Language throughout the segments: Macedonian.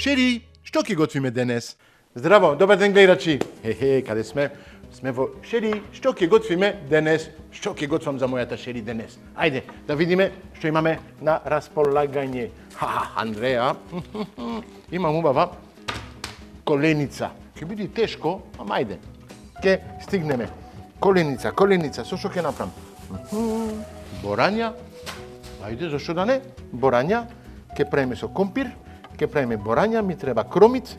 Шери, што ќе готвиме денес? Здраво, добар ден гледачи. Каде сме? Сме во Шери, што ќе готвиме денес? Што ќе готвам за мојата Шери денес? Ајде, да видиме што имаме на располагање. Андреа, имам убава коленица. Ќе биде тешко, ама ајде. Ќе стигнеме. Коленица, со што ќе направам? Борања. Ајде, зашто да не? Борања. Ќе правиме со компир, ќе правиме борања, ми треба кромит.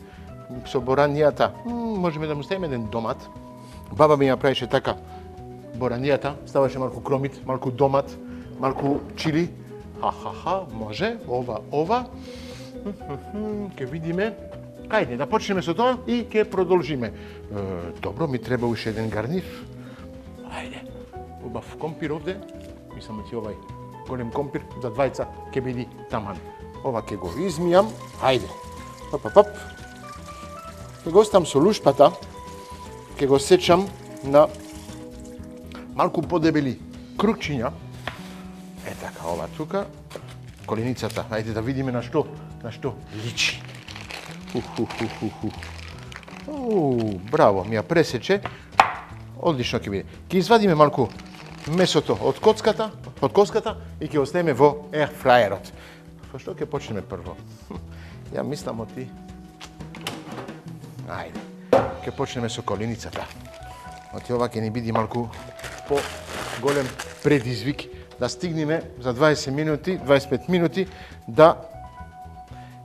Со борањата, можеме да му ставиме еден домат. Баба ми ја правеше така борањата, ставаше малку кромит, малку домат, малку чили. Може, ова. Ќе видиме. Ајде, да почнеме со тоа и ќе продолжиме. Добро, ми треба уште еден гарнир. Ајде, убав компир овде. Мислам ти овај голем компир за двајца ќе биде таман. Ова ќе го измијам. Ајде. Пап. Ќе го оставам со лушпата. Ќе го сечам на малку подебели крукчиња. Така, ова тука. Коленицата. Ајде да видиме на што личи. Браво, ми ја пресече. Одлично ќе биде. Ќе извадиме малку месото од коцката и ќе оставиме во ерфраерот. Со што ќе почнеме прво? Ја мислам оти. Ајде. Ќе почнеме со коленицата. Оти ова ќе ни биде малку по-голем предизвик да стигнеме за 20 минути, 25 минути да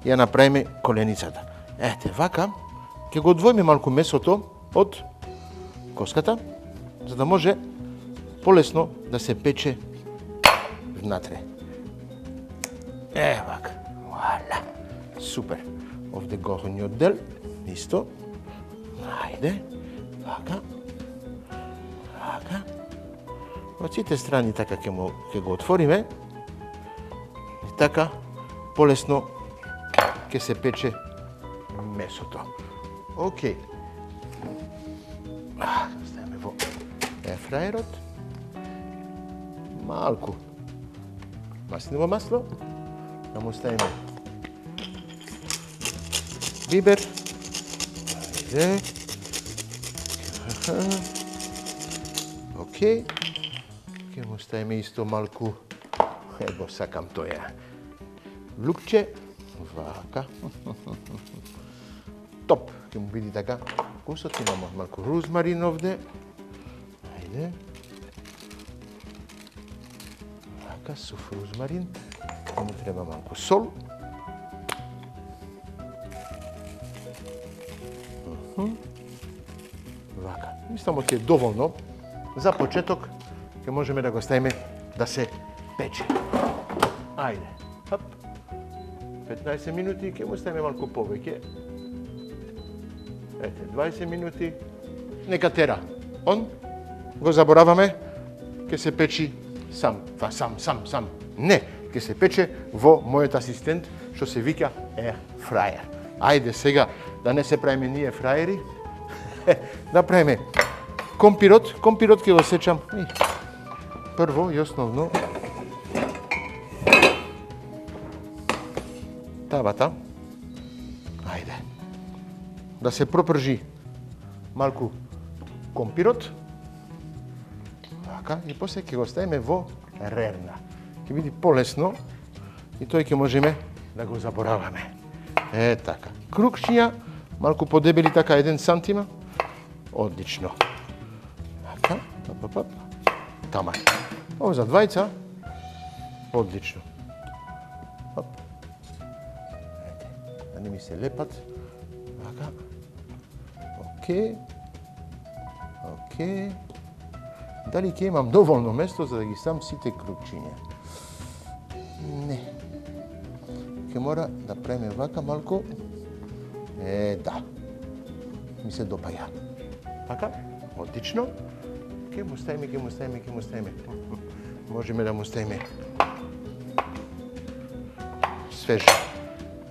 ја направиме коленицата. Ете, вака ќе го одвоиме малку месото од коската, за да може полесно да се пече внатре. Вака. Вуаля. Супер. Овде горниот дел, исто. Ајде. Вака. Од сите страни така ќе го отвориме. И така полесно ќе се пече месото. Океј. Ставиме во ерфраерот. Малку маслиново масло. Да му ставиме бибер. Ајде. Океј. Ќе му ставиме исто малку, го сакам тоја, лукче. Вака. Топ. Ќе му биде така. Вкусот имамо малку розмарин овде. Ајде. Вака, сув розмарин. Му треба малку сол. Вака. Мислам ќе е доволно. За почеток ќе можеме да го ставиме да се пече. Ајде. 15 минути ќе му ставиме малку повеќе. Ете, 20 минути. Нека тера. Он го забораваме, ќе се печи сам. Не, ќе се пече во мојот асистент, што се вика ерфраер. Ајде сега, да не се правиме ние фраери, да правиме компирот. Компирот ќе го сечам. Прво и основно тавата. Ајде. Да се пропржи малку компирот. Така, и после ќе го ставиме во рерна. Ќе биде полесно и тој ќе можеме да го забораваме. Така. Крукчиња, малку подебели така 1 сантима. Одлично. Така, Тама. Ово за двајца. Одлично. Да не ми се лепат. Така. Океј. Дали ќе имам доволно место за да ги сам сите крупчиња? Не. Ќе мора да правиме вака малку. Да. Ми се допаја. Така, одлично. Ќе му ставиме. Можеме да му ставиме свеж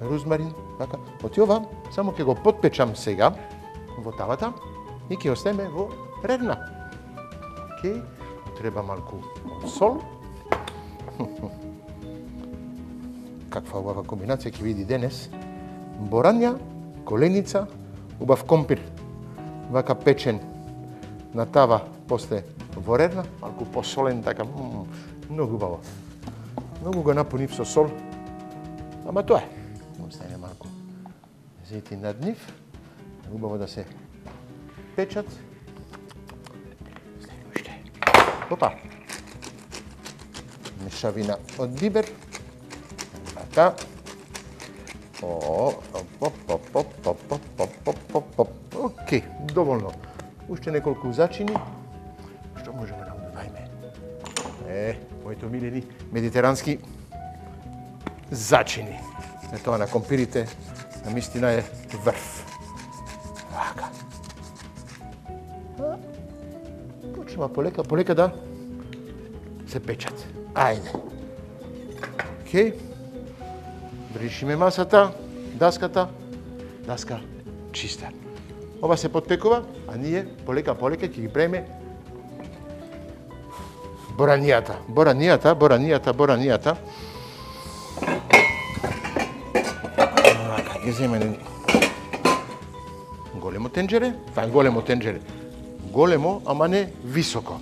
розмарин. Така. Оти ова, само ќе го потпечам сега во тавата и ќе оставиме во рерна. Океј, треба малку сол. Каква убава комбинација ќе види денес. Борання, колениця, убав компир. Вака печен на тава после ворерна, малку посолен, така, много убаво. Много го напунив со сол, ама тоа е. Остане малку зети над нив, убаво да се печат. Следваще. Опа. Мешавина од бибер. Така. Окей, доволно. Уште неколку зачини. Што можеме да добавиме? Моите омилени медитерански зачини. Тоа на компирите, намистина е врв. Вака. Почнува полека да се печат. Ајде. Окей. Бришиме масата, даската, даска чиста. Ова се подпекува, а ние полека ќе ги правиме боранијата. Ќе земеме големо тенџере, големо, ама не високо,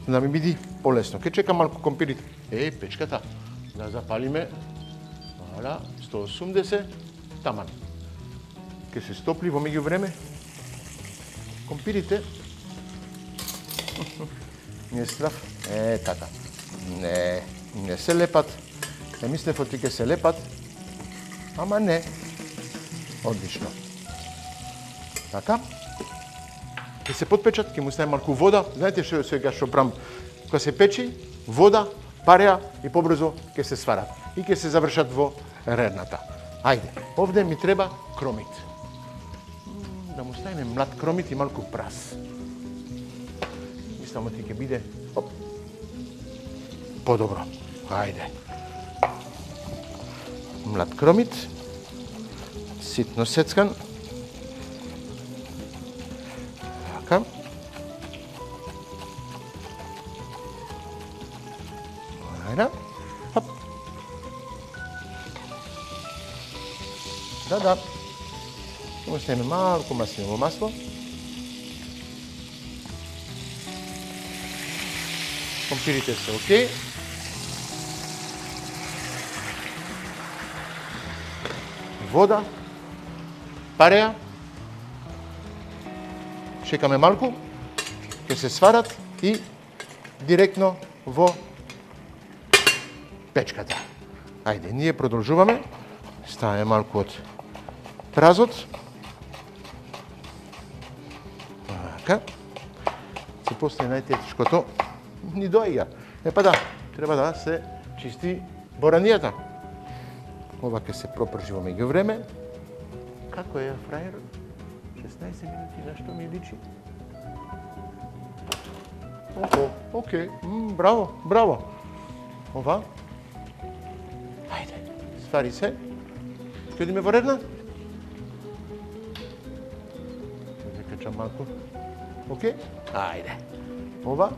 да ми биде полесно. Ке чекам малку компирите. Печката, да запалиме, 180, таман. Ке се стопли во меѓувреме. Компирите, не страв, така. Не се лепат. Не мислев оти ке се лепат, ама не. Одлично. Така. Ке се подпечат, ке му ставим малку вода. Знаете сега што правам? Кога се печи, вода, пареа и побрзо ке се сварат. И ке се завршат во рерната. Ајде, овде ми треба кромит. Да му ставиме млад кромит и малку прас. Мислам оти ке биде подобро. Ајде. Млад кромит. Ситно сецкан. Така. Ајде. Хоп. Да. Му ставиме малку маслиново масло. Компирите се окей. Вода, пареа, чекаме малку, ќе се сварат и директно во печката. Ајде, ние продолжуваме. Ставаме малку од празот. Така. Се после најтешкото ни доаѓа. Па да, треба да се чисти боранијата. Ова ќе се пропржи во меѓувреме. Како е фраjer? 16 минути, на што ми личи? Окей, браво. Ова. Ајде, свари се. Ќе одиме во редна? Ќе качам малку. Окей? Ајде. Ова.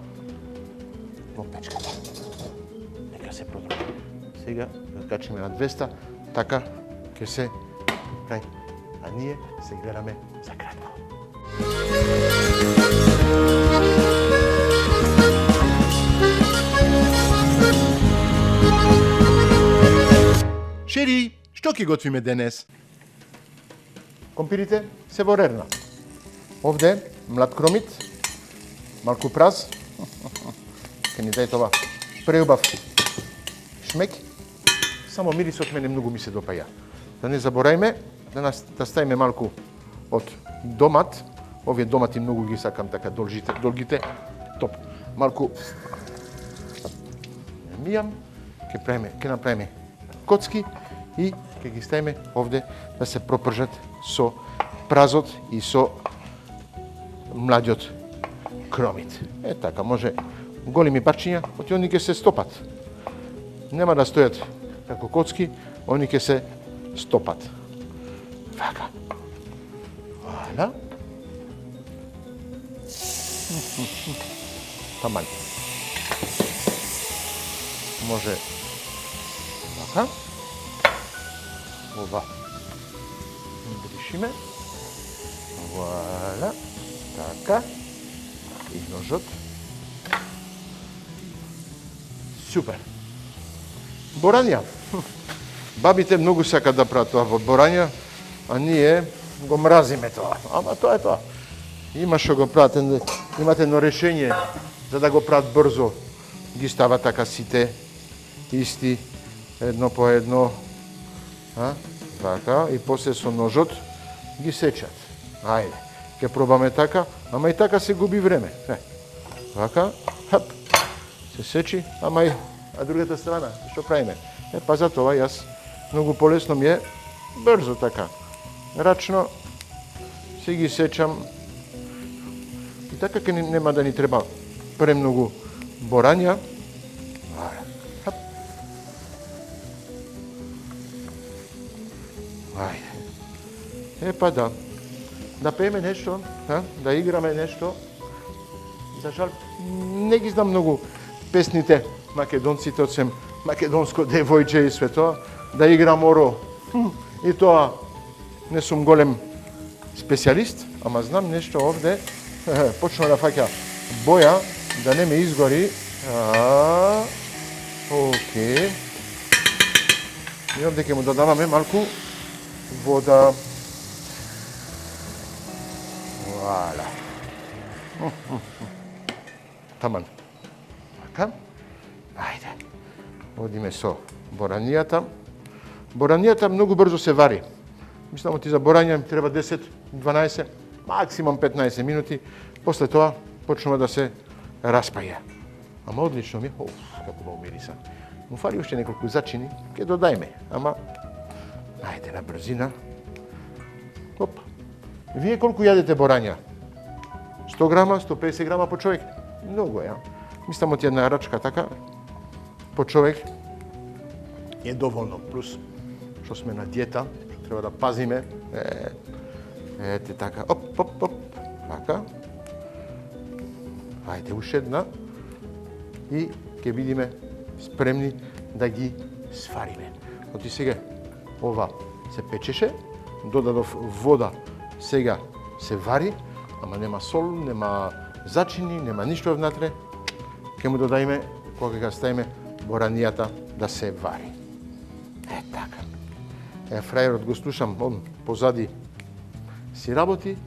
Во печката. Нека се продолжи. Сега да качиме на 200, така ќе се прави. А ние се гледаме за кратко. Шери, што ќе готвиме денес? Компирите се во рерна. Овде млад кромит, малку праз. Ке ни дај това преубав шмек. Само мирисот мене многу ми се допаја. Да не заборајме да ставиме малку од домат. Овие домати многу ги сакам така долгите. Топ. Малку мијам, ќе направиме коцки и ќе ги ставиме овде да се пропржат со празот и со младиот кромит. Така, може големи парчиња, оти они ќе се стопат. Нема да стојат како коцки, они ќе се стопат. Вака. Валя. Таман. Може вака. Ова. pečíme. Voilà. Така. И ножот. Супер. Борања. Бабите многу сакаат да прават тоа во борања, а ние го мразиме тоа. Ама тоа е тоа. Има што го прават, имате едно решение за да го прават брзо. Ги става така сите исти, едно по едно. Така, и после со ножот ги сечат. Ајде, ќе пробаме така, ама и така се губи време. Така, хап, се сечи, ама и другата страна, што правиме? Па за тоа јас многу полесно ми е брзо така. Рачно се ги сечам и така ке нема да ни треба премногу борања. Хап. Ајде. Па да пееме нешто, да играме нешто. За жал, не ги знам многу песните македонците, од сем македонско девојче и све тоа, да играм оро. И тоа не сум голем специјалист, ама знам нешто овде, почнува да фаќа боја, да не ме изгори. Окей. И овде ќе му додаваме малку вода. Вуаля. Таман. Така. Ајде. Одиме со боранијата. Боранијата многу брзо се вари. Мислам ти за борање ми треба 10, 12, максимум 15 минути. После тоа почнува да се распаја. Ама одлично ми е. Како го мириса. Му фали уште неколку зачини, ќе додајме. Ама ајде на брзина. Оп. Вие колку јадете борања? 100 грама, 150 грама по човек? Многу е. Мислам од една рачка така по човек е доволно. Плюс што сме на диета, што треба да пазиме. Ете така. Оп, оп, оп. Така. Ајде уште една. И ќе бидеме спремни да ги свариме. Оти сега ова се печеше, додадов вода, сега се вари, ама нема сол, нема зачини, нема ништо внатре. Ќе му додајме кога ќе ставиме боранијата да се вари. Така. Фрајерот го слушам, он позади си работи,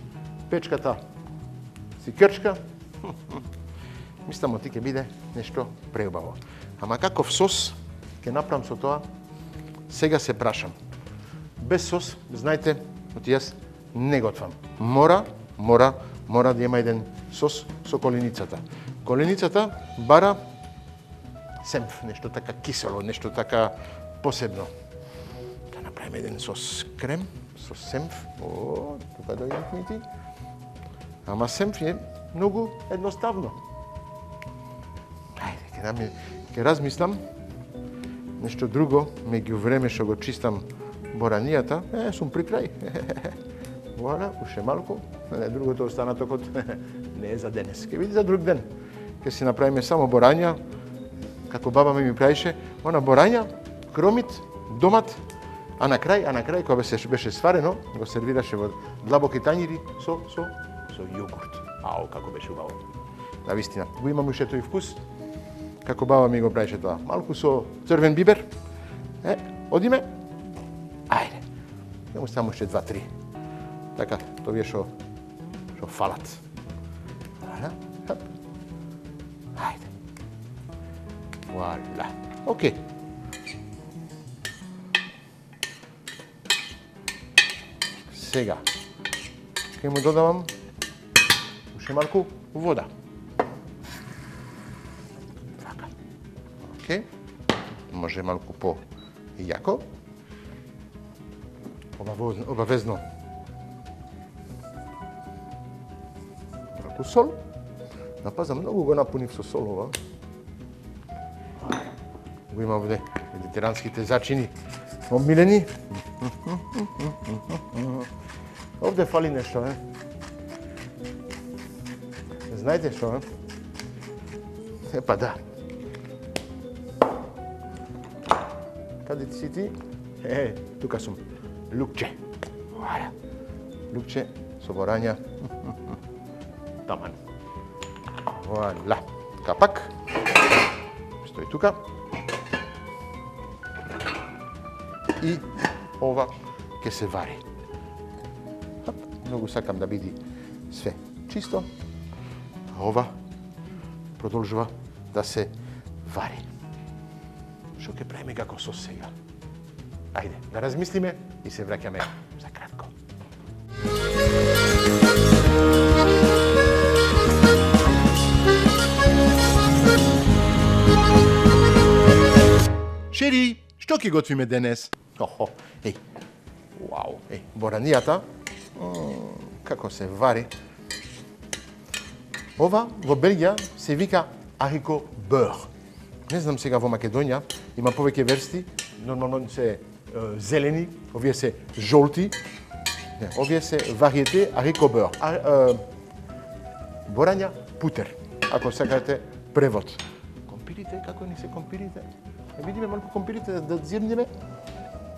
печката си крчка. Мислам оти ќе биде нешто преубаво. Ама каков сос ќе направам со тоа, сега се прашам. Без сос, знаете, оти јас не готвам. Мора да има еден сос со коленицата. Коленицата бара семф, нешто така кисело, нешто така посебно. Да направиме еден сос крем, со семф. Тука да ти. Ама семф е многу едноставно. Ајде, ќе размислам нешто друго, меѓу време што го чистам боранијата, сум при крај. Вуаля, уште малку, другото останатокот не е за денес. Ќе биде за друг ден. Ќе си направиме само борања, како баба ми правише, она борања, кромит, домат, а на крај, кога беше сварено, го сервираше во длабоки тањири со јогурт. Ау, како беше убаво. На вистина, го имам уште тој вкус, како баба ми го правише тоа. Малку со црвен бибер. Одиме. Ајде. Нему само уште 2-3. Така, тоа што фалат. Ајде. Вуаля. Окей. Сега ќе му додавам уште малку вода. Така. Окей. Може малку по-јако. Обавезно. Малку сол. Напаза, многу го напунив со сол ова. Го има овде медитеранските зачини омилени. Овде фали нешто, Знаете што, Па да. Каде си ти? Тука сум. Лукче. лукче со борања. Таман. Вуаля. Капак. Стои тука. И ова ќе се вари. Многу сакам да биде све чисто. А ова продолжува да се вари. Што ќе правиме како сос сега? Ајде, да размислиме и се враќаме за кратко. Шери, што ќе готвиме денес? Охо, еј, вау, еј, боранијата, како се вари. Ова во Белгија се вика haricot beurre. Не знам сега во Македонија, има повеќе версти, нормално се зелени, овие се жолти, не, овие се вариете haricot beurre. Борања путер, ако сакате превод. Компирите, како ни се компирите? Видиме малку компирите да зирнеме.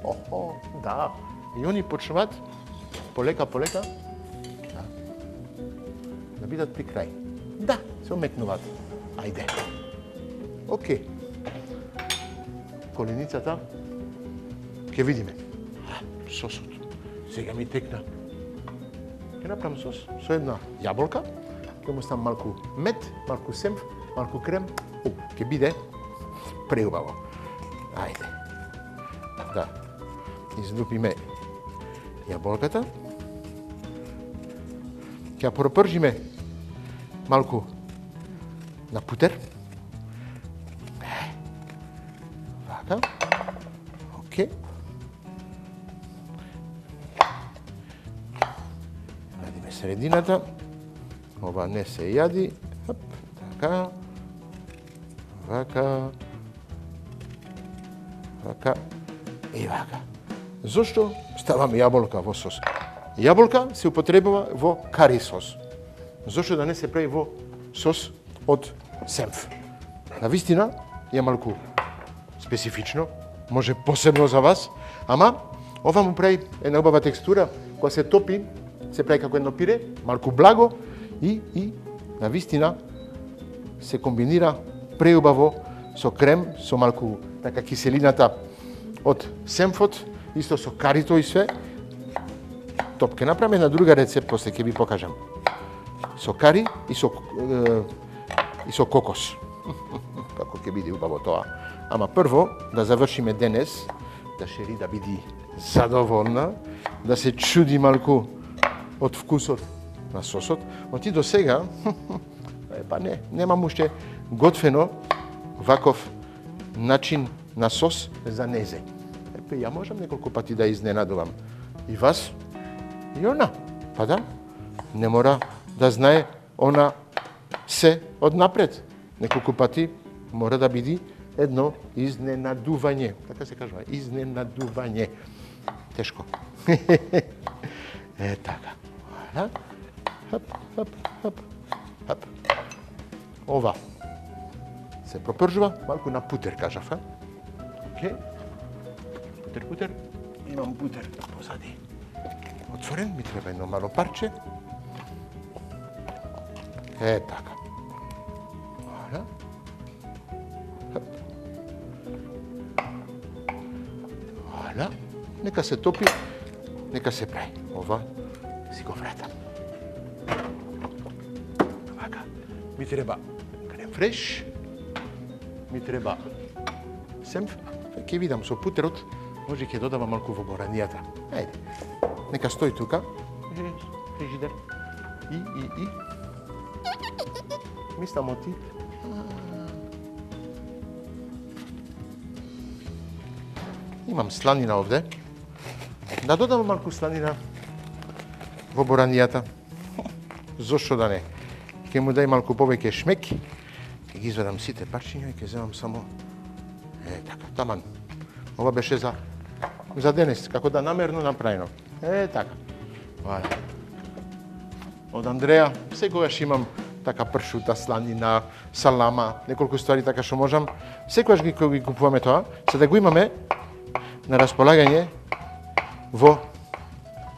Охо, да. И они почнуваат полека, да бидат при крај. Да, се омекнуваат. Ајде. Океј. Коленицата ќе видиме. Сосот. Сега ми текна. Ќе направам сос со една јаболка, ќе му ставам малку мед, малку семф, малку крем. Ќе биде преубаво. Ајде. Да. Излупиме јаболката. Ќе ја пропржиме малку на путер. Вака. Океј. Јадиме средината. Ова не се јади. Хоп, така. Вака. Вака. И вака. Зошто ставаме јаболка во сос? Јаболка се употребува во кари сос. Зошто да не се прави во сос од семф? Навистина е малку специфично, може посебно за вас, ама ова му прави една убава текстура, кога се топи, се прави како едно пире, малку благо и навистина се комбинира преубаво со крем, со малку така киселината од семфот, исто со карито и све. Топ, ќе направиме една друга рецепт, после ќе ви покажам. Со кари и со кокос. Како ќе биде убаво тоа. Ама прво да завршиме денес, да Шери да биде задоволна, да се чуди малку од вкусот на сосот. Оти до сега, па не, немам уште готвено ваков начин на сос за незе. Ја можам неколку пати да изненадувам и вас, и она. Па да, не мора да знае она се однапред. Неколку пати мора да биде едно изненадување. Така се кажува, изненадување. Тешко. Така. Хап, хап, хап, хап. Ова се пропржува, малку на путер, кажав, Океј. Путер. Имам путер позади. Отворен, ми треба едно мало парче. Така. Валя. Валя. Нека се топи, нека се прави. Ова си го вратам. Вака. Ми треба крем фреш. Ми треба семф. Ќе видам со путерот, може ќе додавам малку во боранијата. Ајде. Нека стои тука. Фрижидер. И. Мислам оти. Имам сланина овде. Да додам малку сланина во боранијата. Зошто да не? Ќе му дај малку повеќе шмек. Ќе ги извадам сите парчиња и ќе земам само така, таман. Ова беше за денес, како да намерно направено. Така. Валя. Од Андреја, секогаш имам така пршута, сланина, салама, неколку ствари така што можам. Секогаш ги купуваме тоа, за да го имаме на располагање во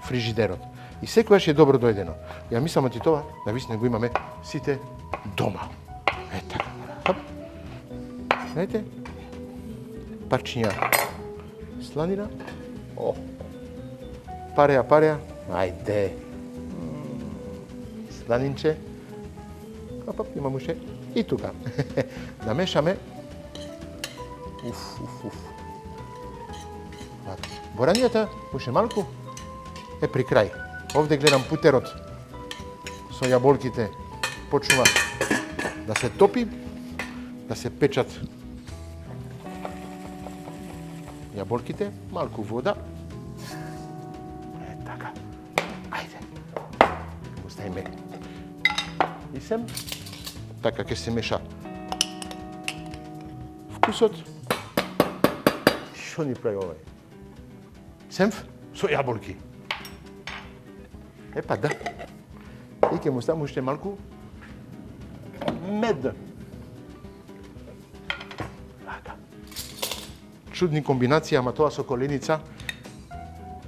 фрижидерот. i sekvaš je dobro dojedeno. Ja mislim ti това, да висне го имаме сите дома. Така. Хоп. Знаете? Парчиња сланина. О. Пареја. Ајде. Сланинче. Оп, имам уште и тука. Да мешаме. Уф. Боранијата, уште малку, е при крај. Овде гледам путерот со јаболките почнува да се топи, да се печат јаболките, малку вода. Така. Ајде. Го ставиме и сем. Така ќе се меша вкусот. Што ни прави овај? Семф со јаболки. Епа да. И ќе му ставам уште малку мед. Така. Чудни комбинации, ама тоа со коленица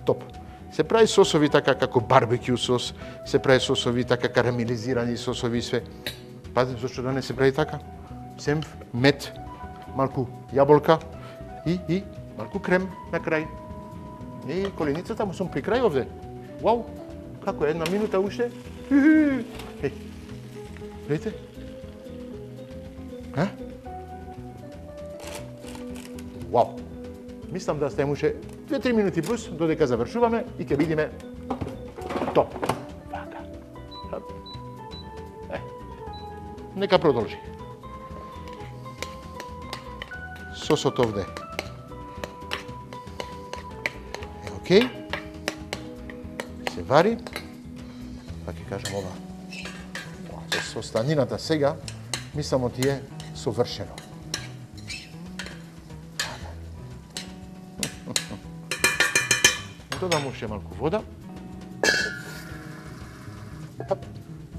топ. Се прави сосови така како барбекю сос, се прави сосови така карамелизирани сосови све. Пазим зашто да не се прави така. Семф, мед, малку јаболка и малку крем на крај. И коленицата му сум при крај овде. Вау! Како една минута уште? Еј. Гледате? А? Вау! Мислам да ставим уште 2-3 минути плюс додека завршуваме и ќе видиме топ. Така. Нека продолжи. Сосот овде. Океј. Се вари. Па ќе кажам ова. Со сланината сега, мислам ти е совршено. Додам уште малку вода.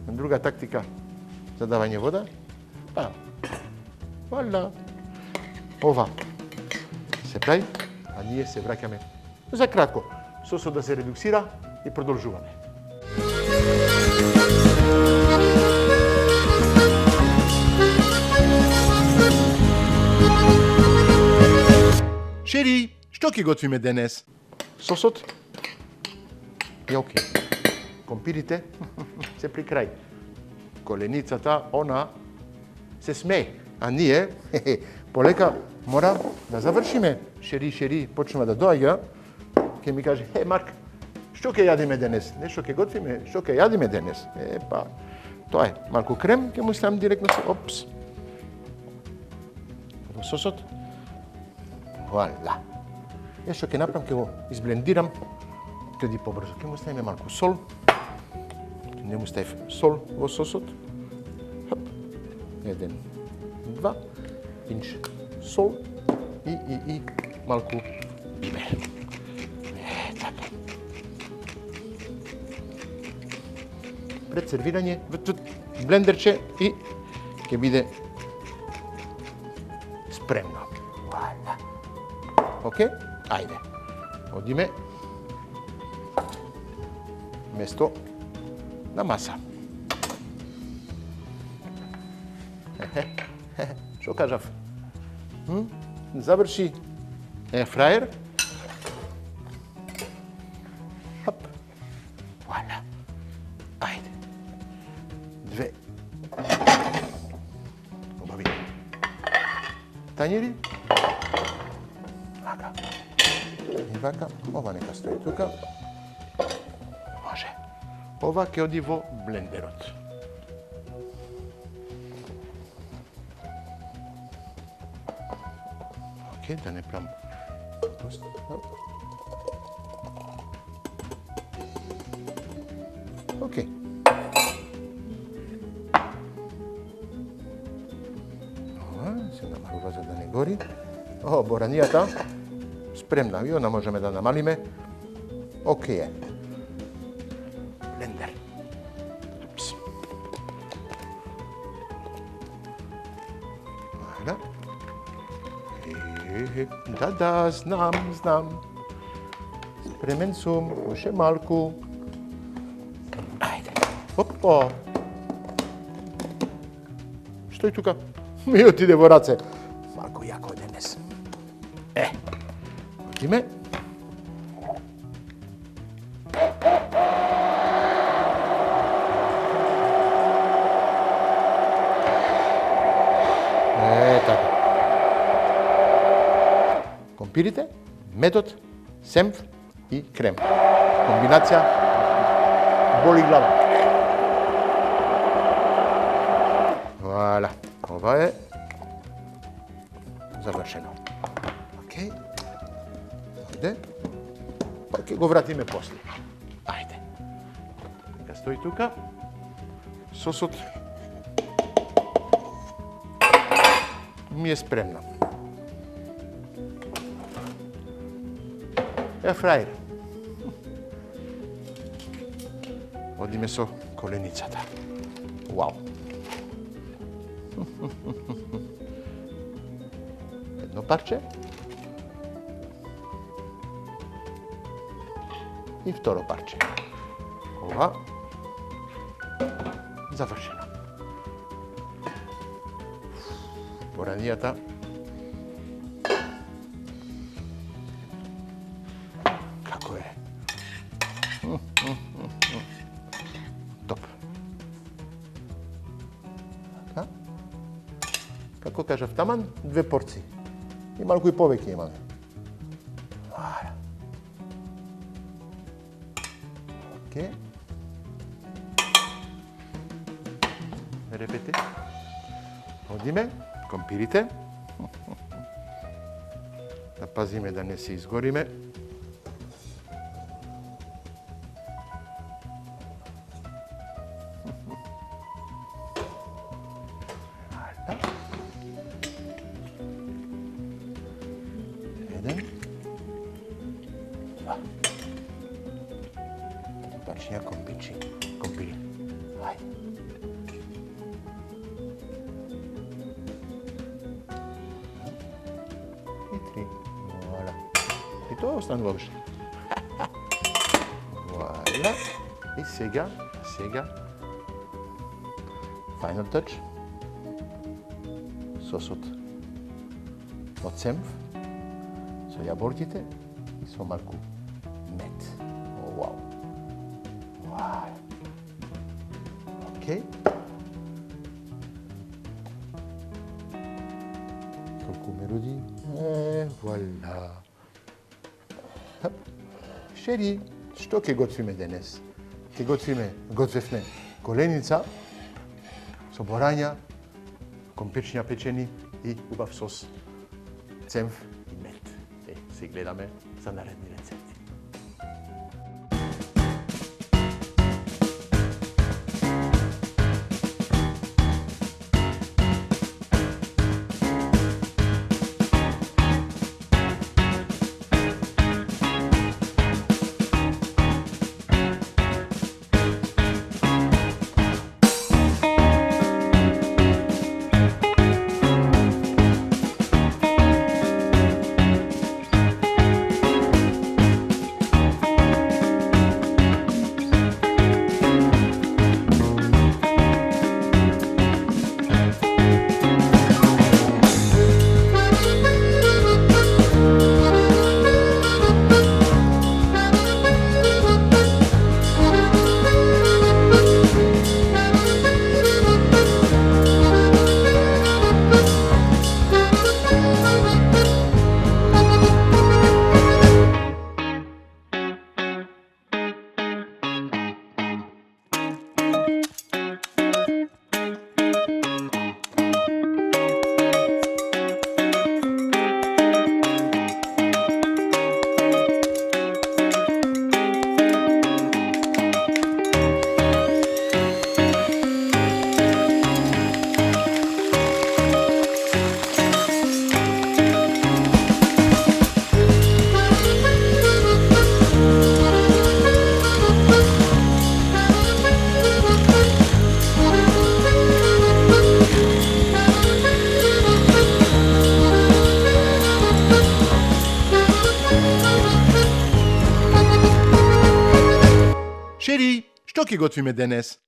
Друга тактика за давање вода. Вала. Ова се прави, а ние се враќаме за кратко. Сосот да се редуксира и продолжуваме. Шери, што ќе готвиме денес? Сосот е окей. Компирите се при крај. Коленицата, она се смее, а ние полека мора да завршиме. Шери, почнува да доаѓа. Ке ми каже, Марк, што ќе јадиме денес? Не што ќе готвиме, што ќе јадиме денес? Епа, тоа е. Малку крем, ќе му ставам директно се, опс. Во сосот. Вуала. Што ќе направам, ќе го изблендирам, преди побрзо. Ќе му ставиме малку сол. Не му ставив сол во сосот. Хоп. 1, 2, пинч сол и малку бибер. Така. Пред сервирање, блендерче и ќе биде спремно. Вуала. Океј? Ајде. Одиме место на маса. Што кажав? Заврши фраер. Хоп. Вуаля. Ајде. 2 убави тањери. Вака. И вака. Ова нека стои тука. Може. Ова ќе оди во блендерот. Океј, да не правам. Океј. Ова се намалува за да не гори. Боранијата спремна. И она можеме да намалиме. Океј е. Блендер. Да, знам. Спремен сум, уште малку. Opa. Stoj tuka. Mi otide vorace. Malko jako danes. Hodíme. Tako. Kompirite, metod, senf i krem. Kombinacija boli glava. Voilà. Ovo je završeno. Ok. Ovdje. Pa go vratime poslije. Ajde. Neka stoji tuka. Sosot mi je spremno. Airfryer. Vodi meso kolenicata. Wow. Jedno parče. I vtoro parče. Ova. Završeno. Boranijata. Kako je? Top. Така. Kako kažav, taman 2 порции. И малко и повеќе имаме. Окей. Репете. Одиме, компирите. Да пазиме да не се изгориме. Еден. Два. Парчиња компири. Ајде. И 3. Voilà. И тоа останува уште. Voilà. И сега, final touch. Сосот од сенф со јаболките и со малку мед. Вау. Вау. Окей. Колку мероди. Вуаля. Шери, што ќе готвиме денес? Ќе готвевме коленица со борања, компирчиња печени и убав сос, ценф и мед. Се гледаме за наредни рецепти. Шери, што ќе готвиме денес?